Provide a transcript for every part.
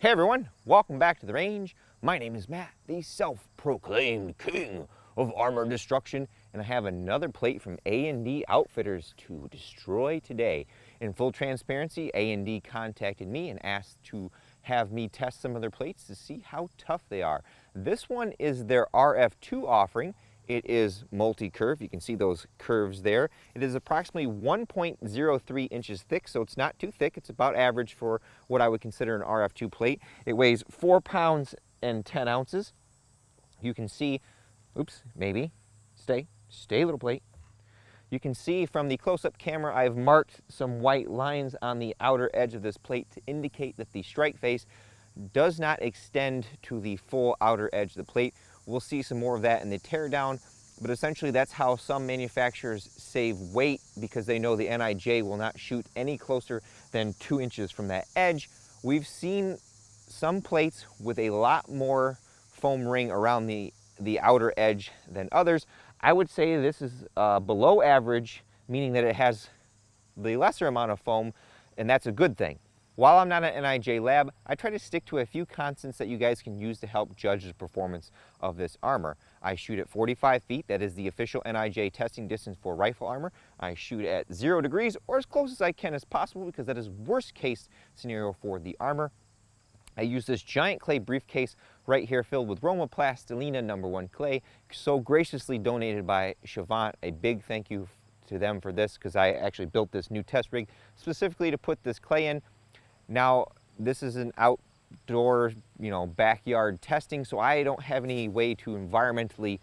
Hey everyone, welcome back to the range. My name is Matt, the self-proclaimed king of armor destruction, and I have another plate from A&D Outfitters to destroy today. In full transparency, A&D contacted me and asked to have me test some of their plates to see how tough they are. This one is their RF2 offering. It is multi-curve. You can see those curves there. It is approximately 1.03 inches thick, so it's not too thick. It's about average for what I would consider an RF2 plate. It weighs 4 pounds and 10 ounces. You can see, oops, maybe, stay little plate. You can see from the close-up camera I've marked some white lines on the outer edge of this plate to indicate that the strike face does not extend to the full outer edge of the plate. We'll see some more of that in the teardown, but essentially that's how some manufacturers save weight, because they know the NIJ will not shoot any closer than 2 inches from that edge. We've seen some plates with a lot more foam ring around the outer edge than others. I would say this is below average, meaning that it has the lesser amount of foam, and that's a good thing. While I'm not an NIJ lab, I try to stick to a few constants that you guys can use to help judge the performance of this armor. I shoot at 45 feet, that is the official NIJ testing distance for rifle armor. I shoot at 0 degrees, or as close as I can as possible, because that is worst case scenario for the armor. I use this giant clay briefcase right here filled with Roma Plastilina #1 clay, so graciously donated by Chavant. A big thank you to them for this, because I actually built this new test rig specifically to put this clay in. Now, this is an outdoor, backyard testing, so I don't have any way to environmentally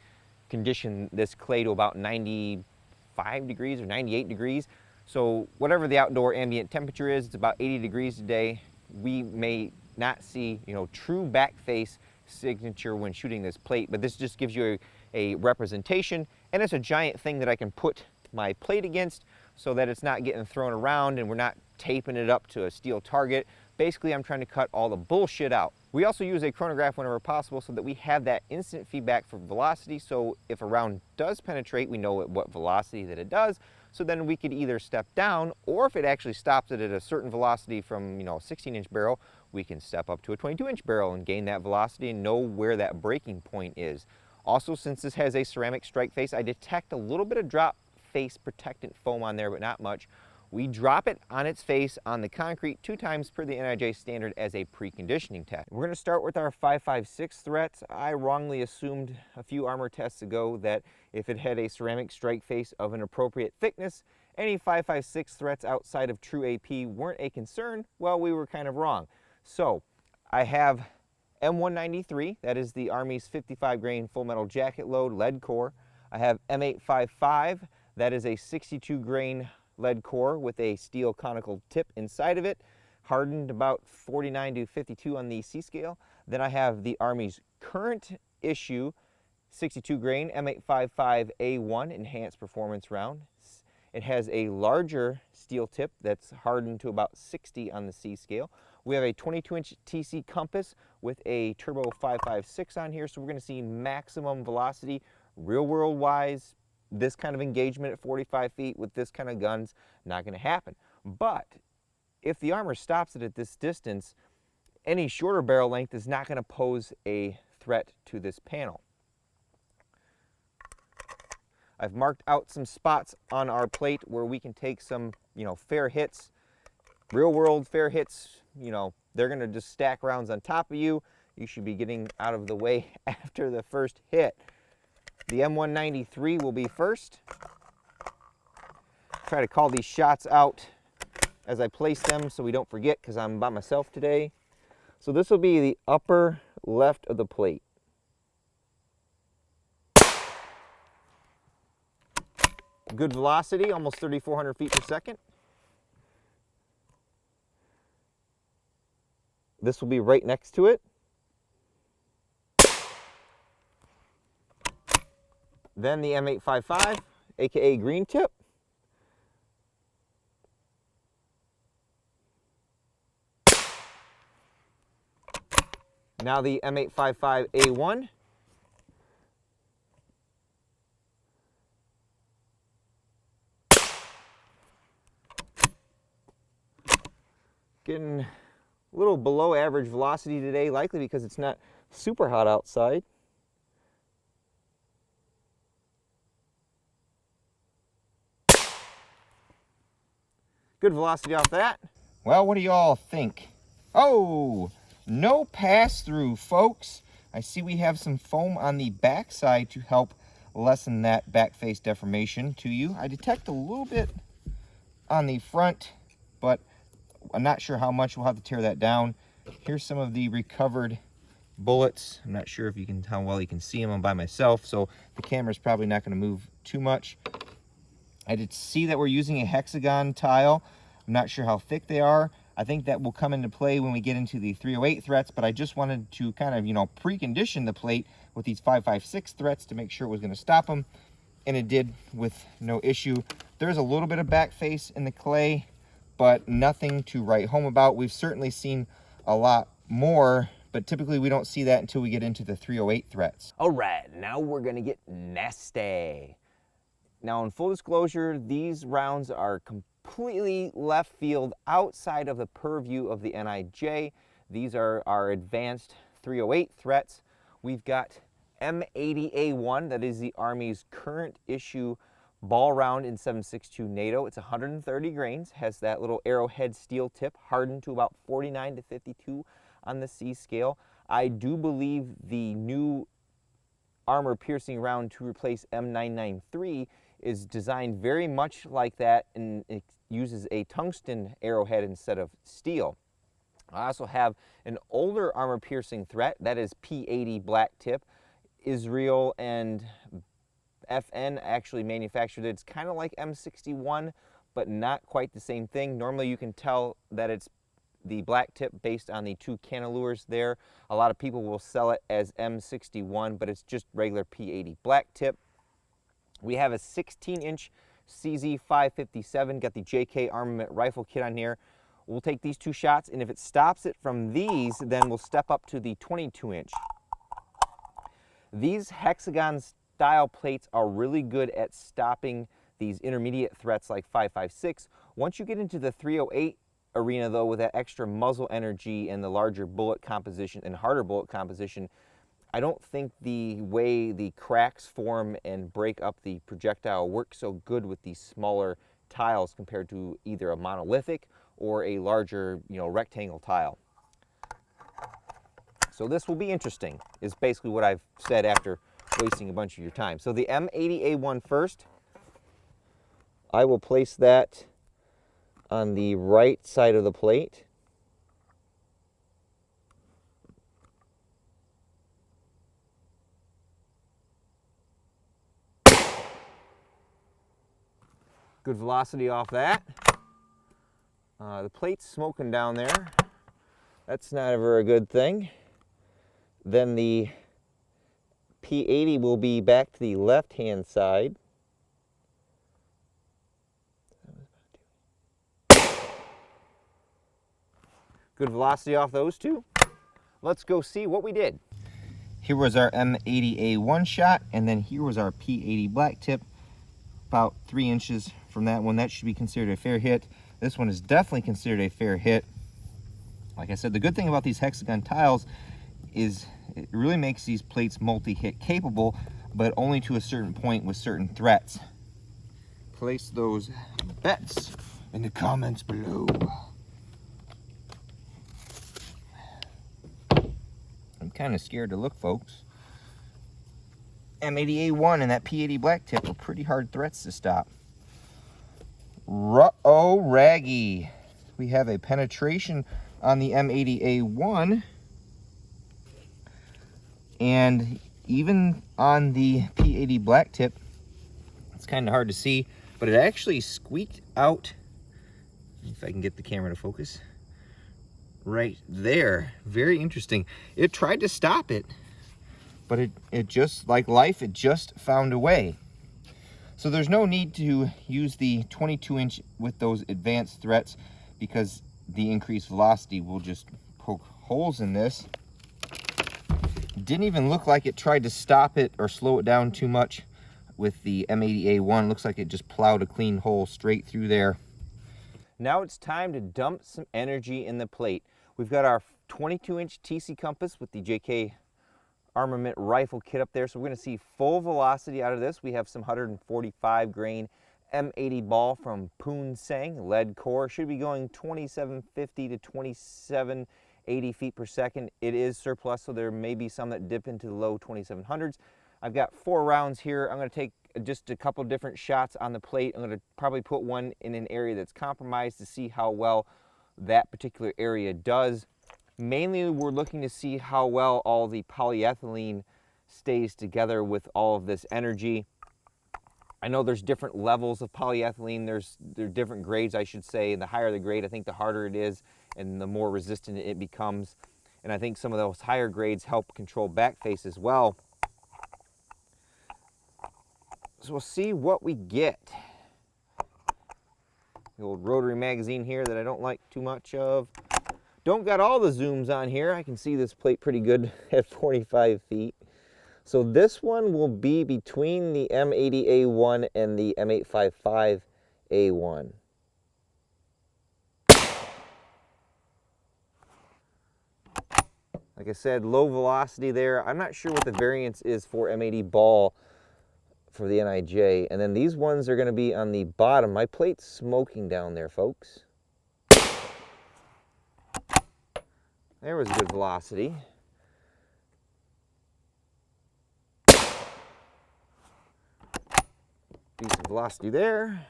condition this clay to about 95 degrees or 98 degrees. So whatever the outdoor ambient temperature is, it's about 80 degrees today. We may not see, true back face signature when shooting this plate, but this just gives you a representation, and it's a giant thing that I can put my plate against so that it's not getting thrown around and we're not taping it up to a steel target. Basically, I'm trying to cut all the bullshit out. We also use a chronograph whenever possible so that we have that instant feedback for velocity, so if a round does penetrate, we know at what velocity that it does, so then we could either step down, or if it actually stops it at a certain velocity from, a 16-inch barrel, we can step up to a 22-inch barrel and gain that velocity and know where that breaking point is. Also, since this has a ceramic strike face, I detect a little bit of drop face protectant foam on there, but not much. We drop it on its face on the concrete 2 times per the NIJ standard as a preconditioning test. We're going to start with our 5.56 threats. I wrongly assumed a few armor tests ago that if it had a ceramic strike face of an appropriate thickness, any 5.56 threats outside of true AP weren't a concern. Well, we were kind of wrong. So I have M193, that is the Army's 55 grain full metal jacket load lead core. I have M855, that is a 62 grain lead core with a steel conical tip inside of it, hardened about 49 to 52 on the C scale. Then I have the Army's current issue 62 grain M855A1 enhanced performance round. It has a larger steel tip that's hardened to about 60 on the C scale. We have a 22-inch TC compass with a turbo 5.56 on here, so we're going to see maximum velocity. Real world wise, this kind of engagement at 45 feet with this kind of guns, not going to happen. But if the armor stops it at this distance, any shorter barrel length is not going to pose a threat to this panel. I've marked out some spots on our plate where we can take some, fair hits. Real world fair hits, they're going to just stack rounds on top of you. You should be getting out of the way after the first hit. The M193 will be first. Try to call these shots out as I place them so we don't forget, because I'm by myself today. So this will be the upper left of the plate. Good velocity, almost 3,400 feet per second. This will be right next to it. Then the M855, aka green tip. Now the M855A1. Getting a little below average velocity today, likely because it's not super hot outside. Good velocity off that. Well, what do y'all think? Oh, no pass-through, folks. I see we have some foam on the backside to help lessen that back face deformation to you. I detect a little bit on the front, but I'm not sure how much. We'll have to tear that down. Here's some of the recovered bullets. I'm not sure if you can, how well you can see them. I'm by myself, so the camera's probably not going to move too much. I did see that we're using a hexagon tile. I'm not sure how thick they are. I think that will come into play when we get into the 308 threats, but I just wanted to kind of, precondition the plate with these 5.56 threats to make sure it was going to stop them, and it did with no issue. There's a little bit of back face in the clay, but nothing to write home about. We've certainly seen a lot more, but typically we don't see that until we get into the 308 threats. All right, now we're going to get nasty. Now, in full disclosure, these rounds are completely left field outside of the purview of the NIJ. These are our advanced 308 threats. We've got M80A1, that is the Army's current issue ball round in 7.62 NATO. It's 130 grains, has that little arrowhead steel tip, hardened to about 49 to 52 on the C scale. I do believe the new armor-piercing round to replace M993 is designed very much like that, and it uses a tungsten arrowhead instead of steel. I also have an older armor-piercing threat, that is P80 black tip. Israel and FN actually manufactured it. It's kind of like M61, but not quite the same thing. Normally you can tell that it's the black tip based on the two cannelures there. A lot of people will sell it as M61, but it's just regular P80 black tip. We have a 16-inch CZ557, got the JK Armament rifle kit on here. We'll take these two shots, and if it stops it from these, then we'll step up to the 22-inch. These hexagon style plates are really good at stopping these intermediate threats like 5.56. Once you get into the 308 arena, though, with that extra muzzle energy and the larger bullet composition and harder bullet composition, I don't think the way the cracks form and break up the projectile works so good with these smaller tiles compared to either a monolithic or a larger, rectangle tile. So this will be interesting, is basically what I've said after wasting a bunch of your time. So the M80A1 first, I will place that on the right side of the plate. Good velocity off that. The plate's smoking down there. That's not a very good thing. Then the P80 will be back to the left-hand side. Good velocity off those two. Let's go see what we did. Here was our M80A1 shot, and then here was our P80 black tip. About 3 inches from that one. That should be considered a fair hit. This one is definitely considered a fair hit. Like I said, the good thing about these hexagon tiles is it really makes these plates multi-hit capable, but only to a certain point with certain threats. Place those bets in the comments below. I'm kind of scared to look, folks. M80A1 and that P80 black tip are pretty hard threats to stop. R.A.N.G.E. We have a penetration on the M80A1, and even on the P80 black tip, it's kind of hard to see, but it actually squeaked out, if I can get the camera to focus, right there. Very interesting. It tried to stop it, but it just, like life, it just found a way. So there's no need to use the 22-inch with those advanced threats, because the increased velocity will just poke holes in this. Didn't even look like it tried to stop it or slow it down too much with the M80A1. Looks like it just plowed a clean hole straight through there. Now it's time to dump some energy in the plate. We've got our 22-inch TC compass with the JK armament rifle kit up there. So we're going to see full velocity out of this. We have some 145 grain M80 ball from Poon-Sang, lead core. Should be going 2750 to 2780 feet per second. It is surplus, so there may be some that dip into the low 2700s. I've got 4 rounds here. I'm going to take just a couple different shots on the plate. I'm going to probably put one in an area that's compromised to see how well that particular area does. Mainly we're looking to see how well all the polyethylene stays together with all of this energy. I know there's different levels of polyethylene. There's different grades, I should say. The higher the grade, I think the harder it is and the more resistant it becomes. And I think some of those higher grades help control backface as well. So we'll see what we get. The old rotary magazine here that I don't like too much of. Don't got all the zooms on here. I can see this plate pretty good at 45 feet. So this one will be between the M80A1 and the M855A1. Like I said, low velocity there. I'm not sure what the variance is for M80 ball for the NIJ. And then these ones are going to be on the bottom. My plate's smoking down there, folks. There was good velocity. Decent velocity there.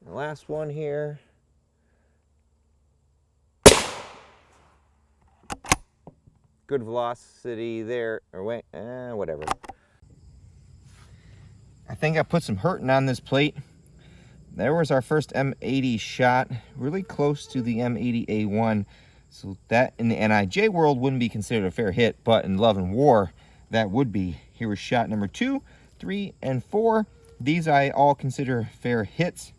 And the last one here. Good velocity there, or wait, whatever. I think I put some hurting on this plate. There was our first M80 shot, really close to the M80A1. So that in the NIJ world wouldn't be considered a fair hit, but in Love and War, that would be. Here was shot number 2, 3, and 4. These I all consider fair hits.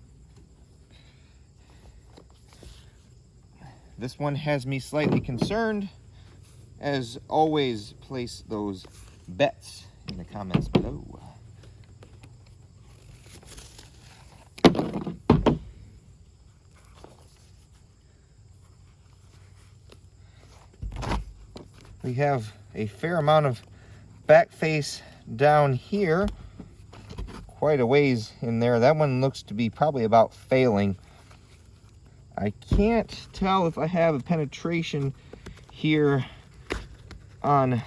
This one has me slightly concerned. As always, place those bets in the comments below. We have a fair amount of backface down here, quite a ways in there. That one looks to be probably about failing. I can't tell if I have a penetration here on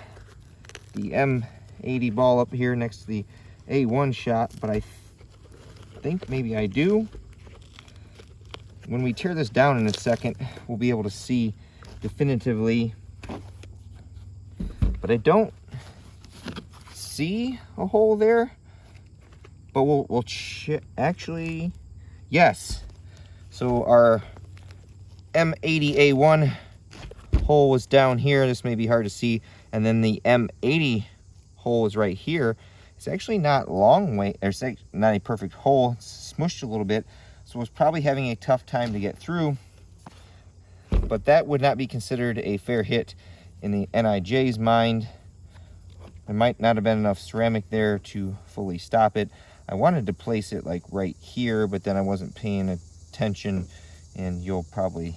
the M80 ball up here next to the A1 shot, but I think maybe I do. When we tear this down in a second, we'll be able to see definitively. But I don't see a hole there. But we'll actually, yes. So our M80A1 hole was down here. This may be hard to see. And then the M80 hole is right here. It's actually not long way, or it's not a perfect hole. It's smushed a little bit. So it's probably having a tough time to get through. But that would not be considered a fair hit in the NIJ's mind. There might not have been enough ceramic there to fully stop it. I wanted to place it like right here, but then I wasn't paying attention, and you'll probably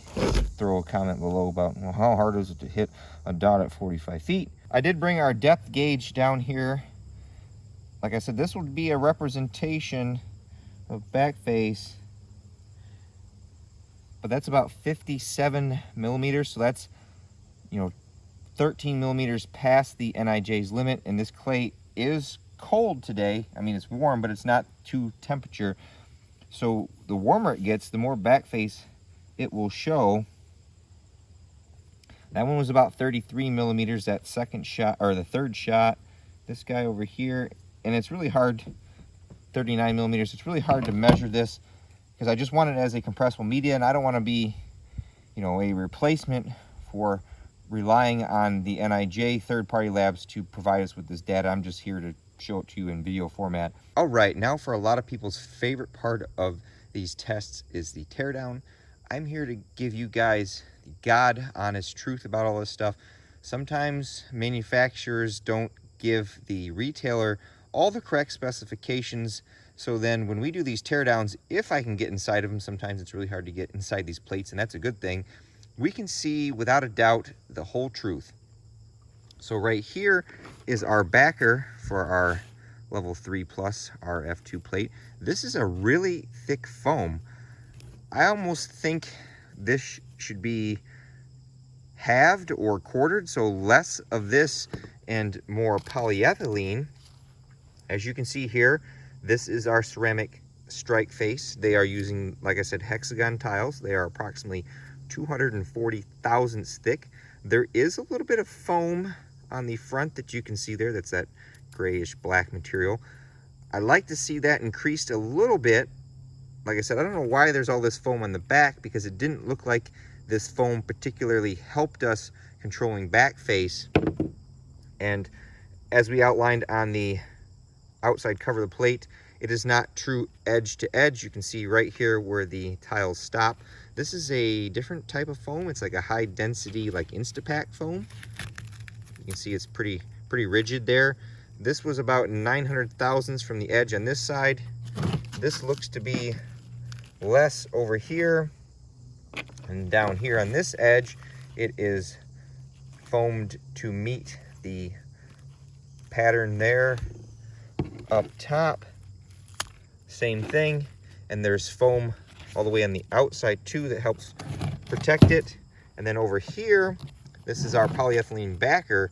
throw a comment below about, well, how hard is it to hit a dot at 45 feet? I did bring our depth gauge down here. Like I said, this would be a representation of backface, but that's about 57 millimeters, so that's, 13 millimeters past the NIJ's limit, and this clay is cold today. I mean, it's warm, but it's not too temperature. So the warmer it gets, the more backface it will show. That one was about 33 millimeters, that second shot, or the third shot. This guy over here, and it's really hard, 39 millimeters. It's really hard to measure this because I just want it as a compressible media, and I don't want to be, a replacement for relying on the NIJ third-party labs to provide us with this data. I'm just here to show it to you in video format. All right, now for a lot of people's favorite part of these tests is the teardown. I'm here to give you guys the God honest truth about all this stuff. Sometimes manufacturers don't give the retailer all the correct specifications, so then when we do these teardowns, if I can get inside of them, sometimes it's really hard to get inside these plates, and that's a good thing. we can see without a doubt the whole truth. So right here is our backer for our level 3 plus RF2 plate. This is a really thick foam. I almost think this should be halved or quartered, so less of this and more polyethylene. As you can see here, this is our ceramic strike face. They are using, like I said, hexagon tiles. They are approximately 240 thousandths thick. There is a little bit of foam on the front that you can see there. That's that grayish black material. I'd like to see that increased a little bit. Like I said, I don't know why there's all this foam on the back, because it didn't look like this foam particularly helped us controlling back face. And as we outlined on the outside cover of the plate, it is not true edge to edge. You can see right here where the tiles stop. This is a different type of foam. It's like a high density, like Instapak foam. You can see it's pretty rigid there. This was about 900 thousandths from the edge on this side. This looks to be less over here, and down here on this edge it is foamed to meet the pattern there. Up top, same thing, and there's foam all the way on the outside too that helps protect it. And then over here, this is our polyethylene backer.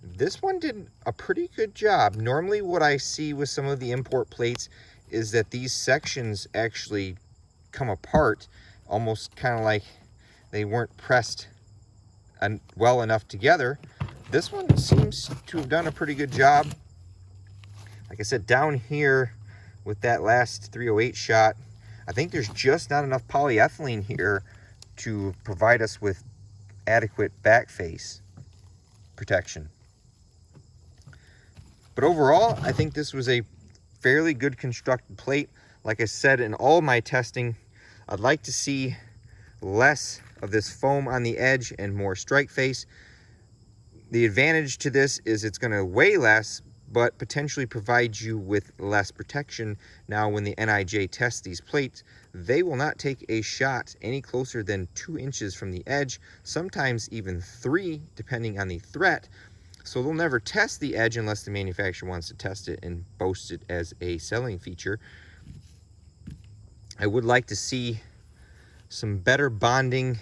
This one did a pretty good job. Normally what I see with some of the import plates is that these sections actually come apart, almost kind of like they weren't pressed well enough together. This one seems to have done a pretty good job. Like I said, down here with that last 308 shot, I think there's just not enough polyethylene here to provide us with adequate back face protection. But overall, I think this was a fairly good constructed plate. Like I said, in all my testing, I'd like to see less of this foam on the edge and more strike face. The advantage to this is it's going to weigh less, but potentially provide you with less protection. Now, when the NIJ tests these plates, they will not take a shot any closer than 2 inches from the edge, sometimes even 3, depending on the threat. So they'll never test the edge unless the manufacturer wants to test it and boast it as a selling feature. I would like to see some better bonding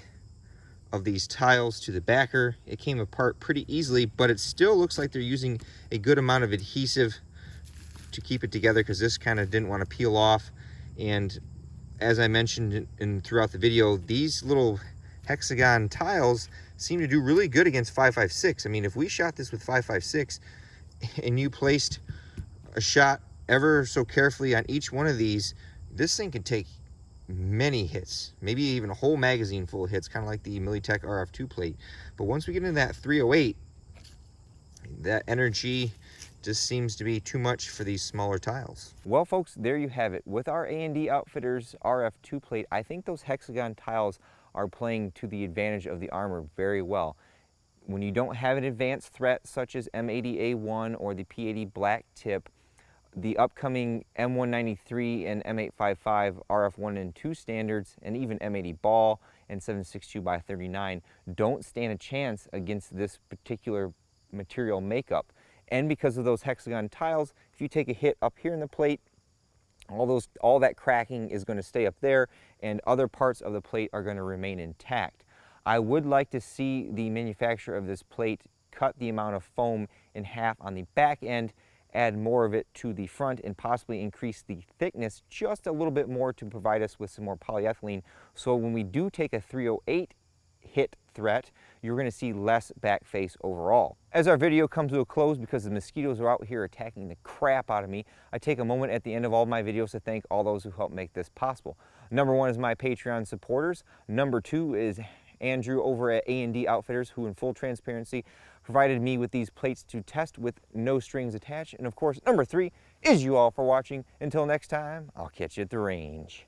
of these tiles to the backer. It came apart pretty easily, but it still looks like they're using a good amount of adhesive to keep it together, because this kind of didn't want to peel off. And as I mentioned throughout the video, these little hexagon tiles seem to do really good against 5.56. I mean, if we shot this with 5.56 and you placed a shot ever so carefully on each one of these, this thing could take many hits, maybe even a whole magazine full of hits, kind of like the Militech RF2 plate. But once we get into that 308, that energy just seems to be too much for these smaller tiles. Well, folks, there you have it. With our R.A.N.G.E. Outfitters RF2 plate, I think those hexagon tiles are playing to the advantage of the armor very well. When you don't have an advanced threat such as M80A1 or the P80 black tip, the upcoming M193 and M855 RF1 and 2 standards, and even M80 ball and 7.62x39 don't stand a chance against this particular material makeup. And because of those hexagon tiles, if you take a hit up here in the plate, all that cracking is going to stay up there, and other parts of the plate are going to remain intact. I would like to see the manufacturer of this plate cut the amount of foam in half on the back end, add more of it to the front, and possibly increase the thickness just a little bit more to provide us with some more polyethylene. So when we do take a 308 hit threat, you're going to see less back face overall. As our video comes to a close, because the mosquitoes are out here attacking the crap out of me, I take a moment at the end of all my videos to thank all those who helped make this possible. Number 1 is my Patreon supporters. Number 2 is Andrew over at R.A.N.G.E. Outfitters, who in full transparency provided me with these plates to test with no strings attached. And of course, number 3 is you all for watching. Until next time, I'll catch you at the range.